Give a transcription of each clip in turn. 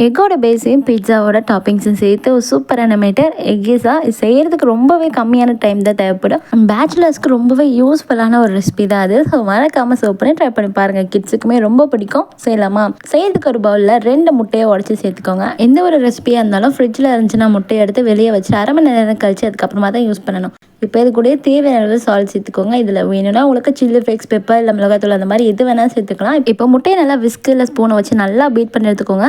எக்கோட பேஸையும் பீட்சாவோட டாப்பிங்ஸும் சேர்த்து ஒரு சூப்பரான மேட்டர் எக்கீஸா செய்கிறதுக்கு ரொம்பவே கம்மியான டைம் தான் தேவைப்படும். பேச்சுலர்ஸ்க்கு ரொம்பவே யூஸ்ஃபுல்லான ஒரு ரெசிபி தான் அது. ஸோ மறக்காமல் சர்வ் பண்ணி ட்ரை பண்ணி பாருங்கள். கிட்ஸுக்குமே ரொம்ப பிடிக்கும். செய்யலாமா? செய்யறதுக்கு ஒரு பவுலில் 2 முட்டையை உடச்சி சேர்த்துக்கோங்க. எந்த ஒரு ரெசிபியாக இருந்தாலும் ஃப்ரிட்ஜில் இருந்துச்சுன்னா முட்டையை எடுத்து வெளியே வச்சு அரை மணி நேரம் கழிச்சு அதுக்கப்புறமா தான் யூஸ் பண்ணணும். இப்போ இது கூட தேவையான அளவு சால்ட் சேர்த்துக்கோங்க. இதில் வேணும்னா உங்களுக்கு சில்லி ஃப்ளேக்ஸ், பெப்பர் இல்லை மிளகாத்தூள் அந்த மாதிரி எது வேணாலும் சேர்த்துக்கலாம். இப்போ முட்டையை நல்லா விஸ்க் இல்லை ஸ்பூனை வச்சு நல்லா பீட் பண்ணி எடுத்துக்கோங்க.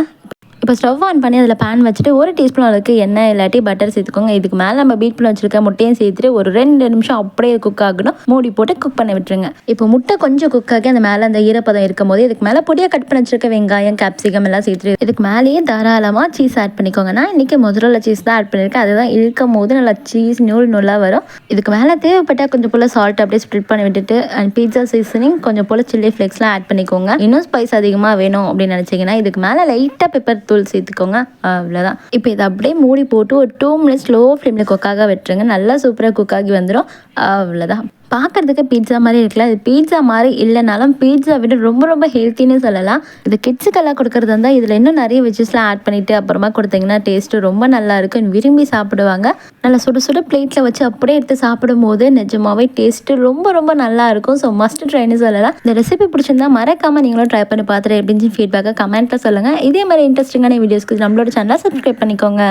இப்போ ஸ்டவ் ஆன் பண்ணி அதில் பேன் வச்சுட்டு 1 டீஸ்பூன் அளவுக்கு எண்ணெய் இல்லாட்டி பட்டர் சேர்த்துக்கோங்க. இதுக்கு மேலே நம்ம பீட் பண்ணி வச்சுருக்க முட்டையும் சேர்த்துட்டு ஒரு 2 நிமிஷம் அப்படியே குக் ஆகணும். மூடி போட்டு குக் பண்ணி விட்டுருங்க. இப்போ முட்டை கொஞ்சம் குக் ஆகி அந்த மேலே அந்த ஈரப்பதம் இருக்கும் போது இதுக்கு மேலே பொடியாக கட் பண்ணி வச்சிருக்க வெங்காயம், கேப்சிகம் எல்லாம் சேர்த்துட்டு இதுக்கு மேலேயே தாராளமாக சீஸ் ஆட் பண்ணிக்கோங்க. நான் இன்றைக்கி முதல்ல சீஸ் தான் ஆட் பண்ணியிருக்கேன். அதுதான் இழுக்கும் போது நல்லா சீஸ் நூலாக வரும். இதுக்கு மேலே தேவைப்பட்டால் கொஞ்சம் போல் சால்ட் அப்படியே ஸ்ப்ரெட் பண்ணி விட்டுட்டு அண்ட் பீட்சா சீசனிங் கொஞ்சம் போல் சில்லி ஃப்ளேக்ஸ்லாம் ஆட் பண்ணிக்கோங்க. இன்னும் ஸ்பைஸ் அதிகமாக வேணும் அப்படின்னு நினச்சிங்கன்னா இதுக்கு மேலே லைட்டாக பெப்பர் தூள் சேர்த்துக்கோங்க. அவ்வளோதான். இப்போ இதை அப்படியே மூடி போட்டு ஒரு 2 மினிட்ஸ் லோ ஃப்ளேமில் குக்காக விட்டுருங்க. நல்லா சூப்பராக குக் ஆகி வந்துடும். அவ்வளோதான். பார்க்குறதுக்கு பீட்சா மாதிரி இருக்குல்ல, இது பீட்சா மாதிரி இல்லைனாலும் பீட்சா விட ரொம்ப ரொம்ப ஹெல்த்தின்னு சொல்லலாம். இது கிட்ஸுக்கெல்லாம் கொடுக்குறது இருந்தால் இதில் இன்னும் நிறைய வெஜ்ஜஸ்லாம் ஆட் பண்ணிவிட்டு அப்புறமா கொடுத்தீங்கன்னா டேஸ்ட்டு ரொம்ப நல்லா இருக்கும். விரும்பி சாப்பிடுவாங்க. நல்லா சுட சுட பிளேட்டில் வச்சு அப்படியே எடுத்து சாப்பிடும்போது நிஜமாவே டேஸ்ட்டு ரொம்ப ரொம்ப நல்லா இருக்கும். ஸோ மஸ்ட் ட்ரைன்னு சொல்லலாம். இந்த ரெசிபி பிடிச்சிருந்தா மறக்காமல் நீங்களும் ட்ரை பண்ணி பார்த்துட்டு எப்படின்னு ஃபீட்பேக்கை கமெண்ட்டில் சொல்லுங்கள். இதே மாதிரி இன்ட்ரெஸ்டிங்கான வீடியோஸ்க்கு நம்மளோட சேனலை சப்ஸ்கிரைப் பண்ணிக்கோங்க.